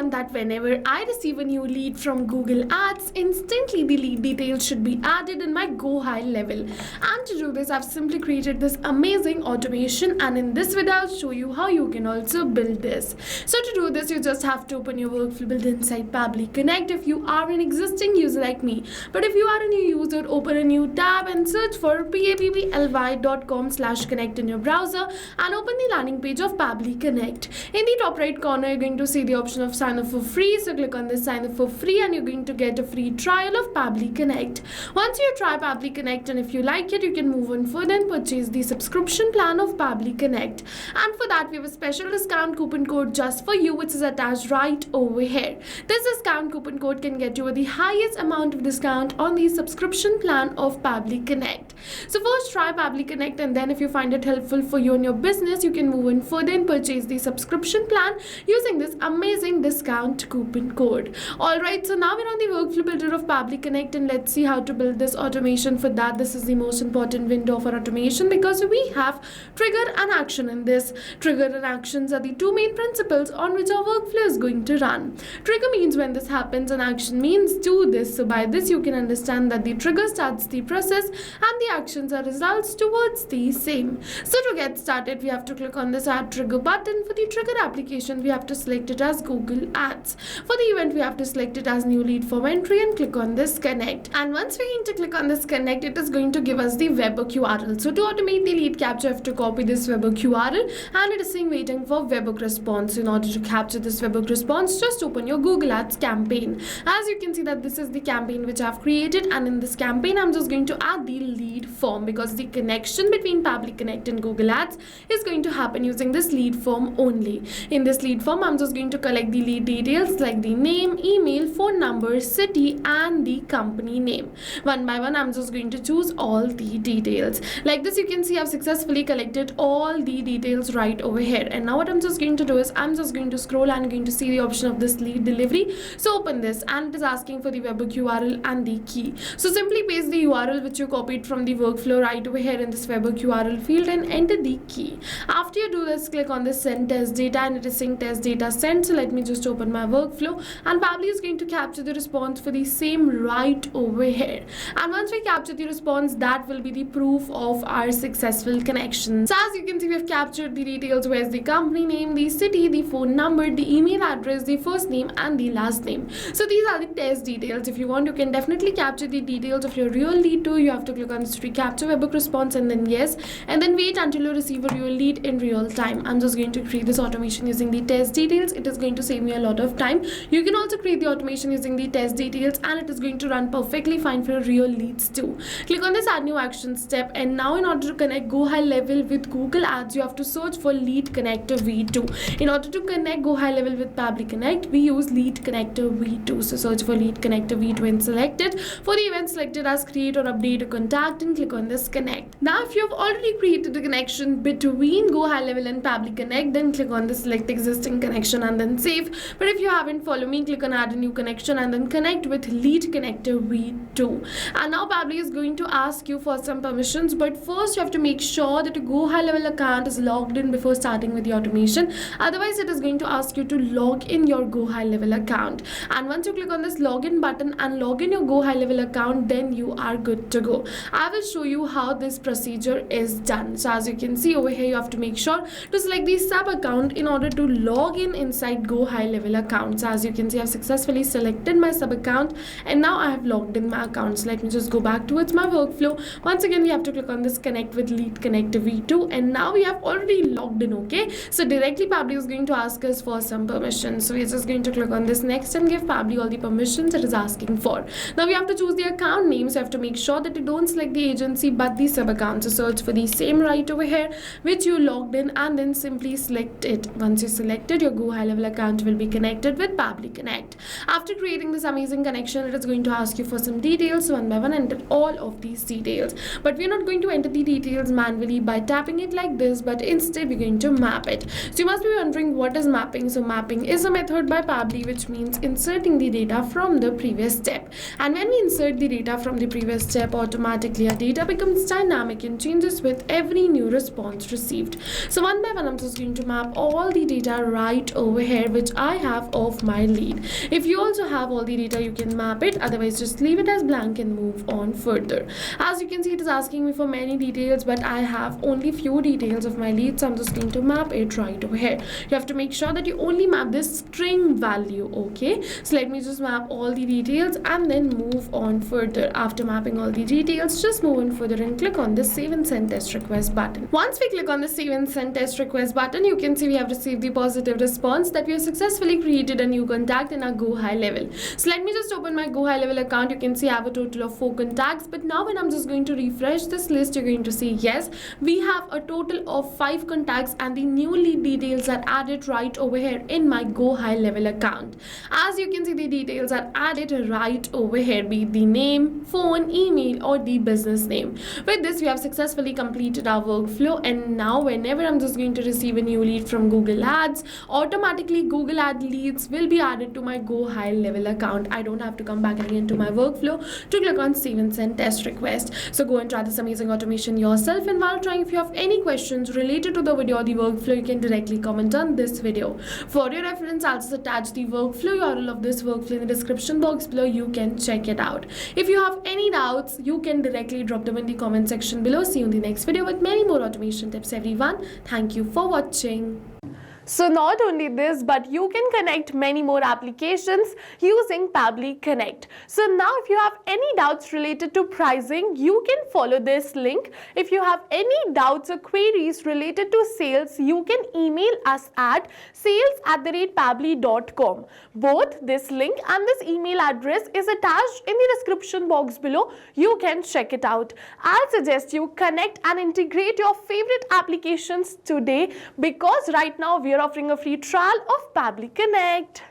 want that whenever I receive a new lead from Google Ads, instantly the lead details should be added in my GoHighLevel. And to do this, I've simply created this amazing automation, and in this video I'll show you how you can also build this. So to do this, you just have to open your workflow build inside Pabbly Connect if you are an existing user like me. But if you are a new user, open a new tab and search for pabbly.com/connect in your browser and open the landing page of Pabbly Connect. In the top right corner, you're going to see the option of sign up for free. So click on this sign up for free and you're going to get a free trial of Pabbly Connect. Once you try Pabbly Connect and if you like it, you can move on further and purchase the subscription plan of Pabbly Connect. And for that, we have a special discount coupon code just for you, which is attached right over here. This discount coupon code can get you the highest amount of discount on the subscription plan of Pabbly Connect. So first try Pabbly Connect, and then if you find it helpful for you and your business, you can move on further and purchase the subscription plan using this amazing discount coupon code. Alright, so now we're on the workflow builder of Pabbly Connect, and let's see how to build this automation. For that, this is the most important window for automation because we have trigger and action in this. Trigger and actions are the two main principles on which our workflow is going to run. Trigger means when this happens and action means do this. So by this you can understand that the trigger starts the process and the actions are results towards the same. So to get started, we have to click on this add trigger button. For the trigger application, we have to select it as Google Ads. For the event, we have to select it as new lead form entry and click on this connect. And once we going to click on this connect, it is going to give us the webhook URL. So to automate the lead capture, I have to copy this webhook URL, and it is saying waiting for webhook response. In order to capture this webhook response, just open your Google Ads campaign. As you can see that this is the campaign which I've created, and in this campaign I'm just going to add the lead form because the connection between Pabbly Connect and Google Ads is going to happen using this lead form only. In this lead form, I'm just going to collect the lead details like the name, email, phone number, city and the company name. One by one, I'm just going to choose all the details. Like this, you can see I've successfully collected all the details right over here. And now what I'm just going to do is I'm just going to scroll and going to see the option of this lead delivery. So open this, and it is asking for the webhook URL and the key. So simply paste the URL which you copied from the workflow right over here in this webhook URL field and enter the key. After you do this, click on this send test data, and it is saying test data sent. So let me just open my workflow, and Pabbly is going to capture the response for the same right over here. And once we capture the response, that will be the proof of our successful connection. So as you can see, we have captured the details, where's the company name, the city, the phone number, the email address, the first name and the last name. So these are the test details. If you want, you can definitely capture the details of your real lead too. You have to click on this recapture webhook response and then yes, and then wait until you receive a real lead in real time. I'm just going to create this automation using the test details. It is going to save me a lot of time. You can also create the automation using the test details, and it is going to run perfectly fine for real leads too. Click on this add new action step, and now in order to connect GoHighLevel with Google Ads, you have to search for lead connector v2. In order to connect GoHighLevel with Pabbly Connect, we use lead connector v2. So search for lead connector v2 and select it. For the event, select it as create or update a contact and click on this connect. Now if you have already created a connection between GoHighLevel and Pabbly Connect, then click on this select existing connection and then save. But if you haven't, follow me, click on add a new connection and then connect with lead connector v2. And now Pabbly is going to ask you for some permissions, but first you have to make sure that your GoHighLevel account is logged in before starting with the automation. Otherwise, it is going to ask you to log in your GoHighLevel account. And once you click on this login button and log in your GoHighLevel account, then you are good to go. I will show you how this procedure is done. So as you can see over here, you have to make sure to select the sub account in order to log in inside GoHighLevel account. So as you can see, I've successfully selected my sub account and now I have logged in my account. So let me just go back towards my workflow. Once again, we have to click on this connect with lead connector v2, and now we have already logged in. Okay, so directly Pabbly is going to ask us for some permissions. So we're just going to click on this next and give Pabbly all the permissions it is asking for. Now we have to choose the account name, so you have to make sure that you don't select the agency but the sub account. So search for the same right over here which you logged in and then simply select it. Once you select it, your GoHighLevel account will be connected with Pabbly Connect. After creating this amazing connection, it is going to ask you for some details. So one by one, enter all of these details. But we're not going to enter the details manually by tapping it like this, but instead we're going to map it. So you must be wondering what is mapping. So mapping is a method by Pabbly which means inserting the data from the previous step. And when we insert the data from the previous step, automatically our data becomes dynamic and changes with every new response received. So one by one, I'm just going to map all the data right over here which I have of my lead. If you also have all the data, you can map it. Otherwise, just leave it as blank and move on further. As you can see, it is asking me for many details, but I have only few details of my lead, so I'm just going to map it right over here. You have to make sure that you only map this string value. Okay, so let me just map all the details and then move on further. After mapping all the details, just move on further and click on the save and send test request button. Once we click on the save and send test request button, you can see we have received the positive response that we have successfully created a new contact in our GoHighLevel. So let me just open my GoHighLevel account. You can see I have a total of 4 contacts, but now when I'm just going to refresh this list, you're going to see yes, we have a total of 5 contacts and the new lead details are added right over here in my GoHighLevel account. As you can see, the details are added right over here, be it the name, phone, email, or the business name. With this, we have successfully completed our workflow, and now whenever I'm just going to receive a new lead from Google Ads, automatically Google Ad leads will be added to my GoHighLevel account. I don't have to come back again to my workflow to click on save and send test request. So go and try this amazing automation yourself, and while trying, if you have any questions related to the video or the workflow, you can directly comment on this video. For your reference, I'll just attach the workflow URL of this workflow in the description box below. You can check it out. If you have any doubts, you can directly drop them in the comment section below. See you in the next video with many more automation tips, everyone. Thank you for watching. So not only this, but you can connect many more applications using Pabbly Connect. So now if you have any doubts related to pricing, you can follow this link. If you have any doubts or queries related to sales, you can email us at sales@pabbly.com. Both this link and this email address is attached in the description box below. You can check it out. I'll suggest you connect and integrate your favorite applications today, because right now we are offering a free trial of Pabbly Connect.